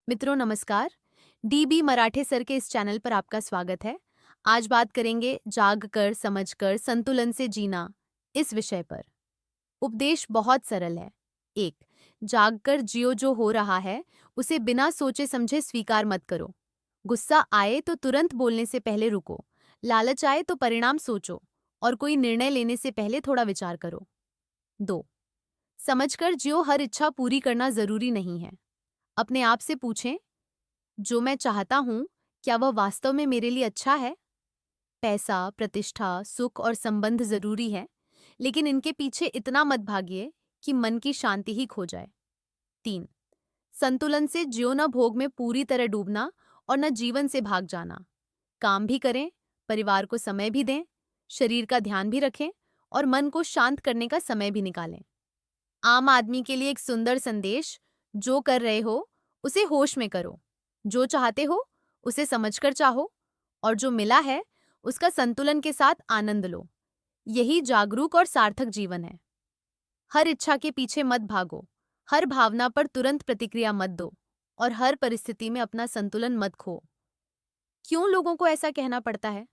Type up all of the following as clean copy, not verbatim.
मित्रों नमस्कार। डीबी मराठे सर के इस चैनल पर आपका स्वागत है। आज बात करेंगे जाग कर समझ कर संतुलन से जीना इस विषय पर। उपदेश बहुत सरल है। एक, जाग कर जियो, जो हो रहा है उसे बिना सोचे समझे स्वीकार मत करो। गुस्सा आए तो तुरंत बोलने से पहले रुको। लालच आए तो परिणाम सोचो और कोई निर्णय लेने से पहले थोड़ा विचार करो। दो, समझकर जियो, हर इच्छा पूरी करना जरूरी नहीं है। अपने आप से पूछें, जो मैं चाहता हूं क्या वह वास्तव में मेरे लिए अच्छा है? पैसा, प्रतिष्ठा, सुख और संबंध जरूरी है, लेकिन इनके पीछे इतना मत भागिए कि मन की शांति ही खो जाए। 3, संतुलन से जियो, न भोग में पूरी तरह डूबना और न जीवन से भाग जाना। काम भी करें, परिवार को समय भी दें, शरीर का ध्यान भी रखें और मन को शांत करने का समय भी निकालें। आम आदमी के लिए एक सुंदर संदेश, जो कर रहे हो उसे होश में करो, जो चाहते हो उसे समझकर चाहो और जो मिला है उसका संतुलन के साथ आनंद लो। यही जागरूक और सार्थक जीवन है। हर इच्छा के पीछे मत भागो, हर भावना पर तुरंत प्रतिक्रिया मत दो और हर परिस्थिति में अपना संतुलन मत खो। क्यों लोगों को ऐसा कहना पड़ता है?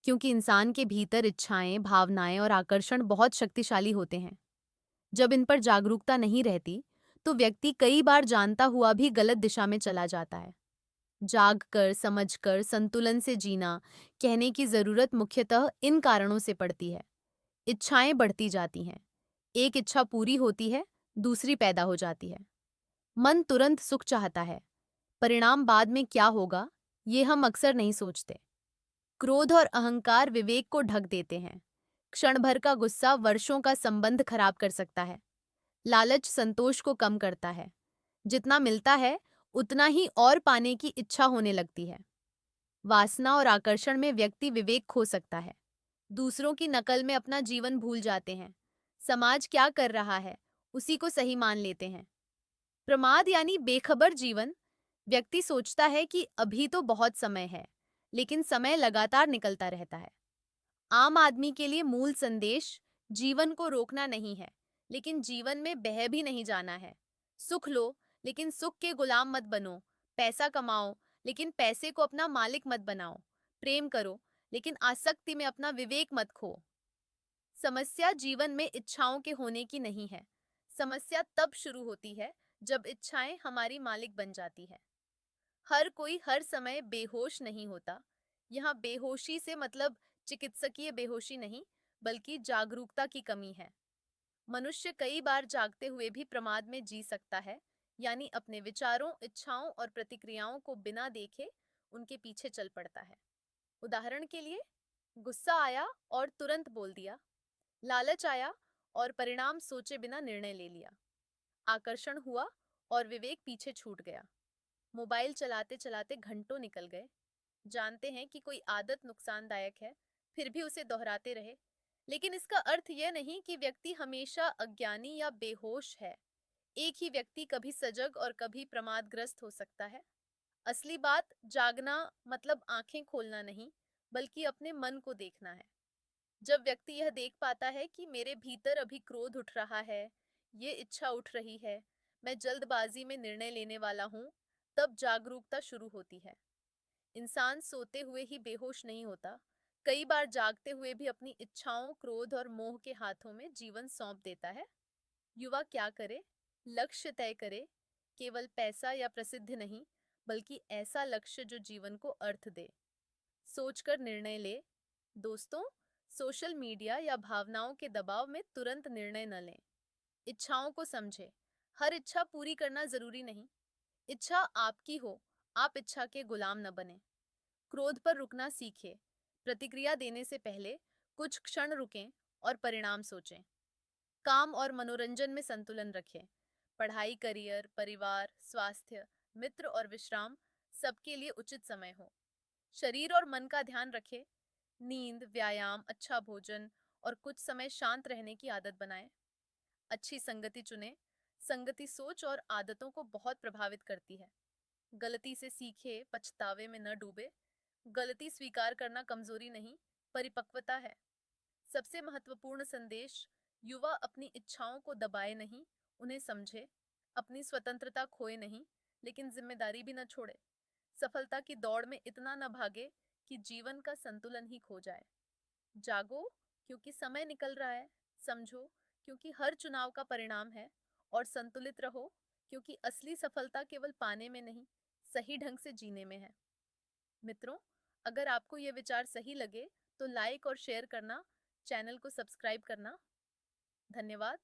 क्योंकि इंसान के भीतर इच्छाएं, भावनाएं और आकर्षण बहुत शक्तिशाली होते हैं। जब इन पर जागरूकता नहीं रहती, तो व्यक्ति कई बार जानता हुआ भी गलत दिशा में चला जाता है। जाग कर समझ कर संतुलन से जीना कहने की जरूरत मुख्यतः इन कारणों से पड़ती है। इच्छाएं बढ़ती जाती हैं, एक इच्छा पूरी होती है, दूसरी पैदा हो जाती है। मन तुरंत सुख चाहता है, परिणाम बाद में क्या होगा ये हम अक्सर नहीं सोचते। क्रोध और अहंकार विवेक को ढक देते हैं। क्षण भर का गुस्सा वर्षों का संबंध खराब कर सकता है। लालच संतोष को कम करता है। जितना मिलता है उतना ही और पाने की इच्छा होने लगती है। वासना और आकर्षण में व्यक्ति विवेक खो सकता है। दूसरों की नकल में अपना जीवन भूल जाते हैं। समाज क्या कर रहा है उसी को सही मान लेते हैं। प्रमाद यानी बेखबर जीवन। व्यक्ति सोचता है कि अभी तो बहुत समय है, लेकिन समय लगातार निकलता रहता है। आम आदमी के लिए मूल संदेश, जीवन को रोकना नहीं है, लेकिन जीवन में बह भी नहीं जाना है। सुख लो, लेकिन सुख के गुलाम मत बनो। पैसा कमाओ, लेकिन पैसे को अपना मालिक मत बनाओ। प्रेम करो, लेकिन आसक्ति में अपना विवेक मत खो। समस्या जीवन में इच्छाओं के होने की नहीं है। समस्या तब शुरू होती है जब इच्छाएं हमारी मालिक बन जाती है। हर कोई हर समय बेहोश नहीं होता। यहाँ बेहोशी से मतलब चिकित्सकीय बेहोशी नहीं, बल्कि जागरूकता की कमी है। मनुष्य कई बार जागते हुए भी प्रमाद में जी सकता है, यानी अपने विचारों, इच्छाओं और प्रतिक्रियाओं को बिना देखे उनके पीछे चल पड़ता है। उदाहरण के लिए, गुस्सा आया और तुरंत बोल दिया। लालच आया और परिणाम सोचे बिना निर्णय ले लिया। आकर्षण हुआ और विवेक पीछे छूट गया। मोबाइल चलाते चलाते घंटों निकल गए। जानते हैं कि कोई आदत नुकसानदायक है, फिर भी उसे दोहराते रहे। लेकिन इसका अर्थ यह नहीं कि व्यक्ति हमेशा अज्ञानी या बेहोश है। एक ही व्यक्ति कभी सजग और कभी प्रमादग्रस्त हो सकता है। असली बात जागना मतलब आंखें खोलना नहीं, बल्कि अपने मन को देखना है। जब व्यक्ति यह देख पाता है कि मेरे भीतर अभी क्रोध उठ रहा है, ये इच्छा उठ रही है, मैं जल्दबाजी में निर्णय लेने वाला हूँ, तब जागरूकता शुरू होती है। इंसान सोते हुए ही बेहोश नहीं होता, कई बार जागते हुए भी अपनी इच्छाओं, क्रोध और मोह के हाथों में जीवन सौंप देता है। युवा क्या करे? लक्ष्य तय करे, केवल पैसा या प्रसिद्ध नहीं, बल्कि ऐसा लक्ष्य जो जीवन को अर्थ दे। सोचकर निर्णय ले। दोस्तों, सोशल मीडिया या भावनाओं के दबाव में तुरंत निर्णय न लें। इच्छाओं को समझे, हर इच्छा पूरी करना जरूरी नहीं। इच्छा आपकी हो, आप इच्छा के गुलाम न बने। क्रोध पर रुकना सीखें। प्रतिक्रिया देने से पहले कुछ क्षण रुकें और परिणाम सोचें। काम और मनोरंजन में संतुलन रखें। पढ़ाई, करियर, परिवार, स्वास्थ्य, मित्र और विश्राम, सबके लिए उचित समय हो। शरीर और मन का ध्यान रखें। नींद, व्यायाम, अच्छा भोजन और कुछ समय शांत रहने की आदत बनाएं। अच्छी संगति चुनें। संगति सोच और आदतों को बहुत प्रभावित करती है। गलती से सीखे, पछतावे में न डूबे। गलती स्वीकार करना कमजोरी नहीं, परिपक्वता है। सबसे महत्वपूर्ण संदेश, युवा अपनी इच्छाओं को दबाए नहीं, उन्हें समझे। अपनी स्वतंत्रता खोए नहीं, लेकिन जिम्मेदारी भी न छोड़े। सफलता की दौड़ में इतना न भागे कि जीवन का संतुलन ही खो जाए। जागो क्योंकि समय निकल रहा है, समझो क्योंकि हर चुनाव का परिणाम है, और संतुलित रहो क्योंकि असली सफलता केवल पाने में नहीं, सही ढंग से जीने में है। मित्रों, अगर आपको ये विचार सही लगे तो लाइक और शेयर करना, चैनल को सब्सक्राइब करना। धन्यवाद।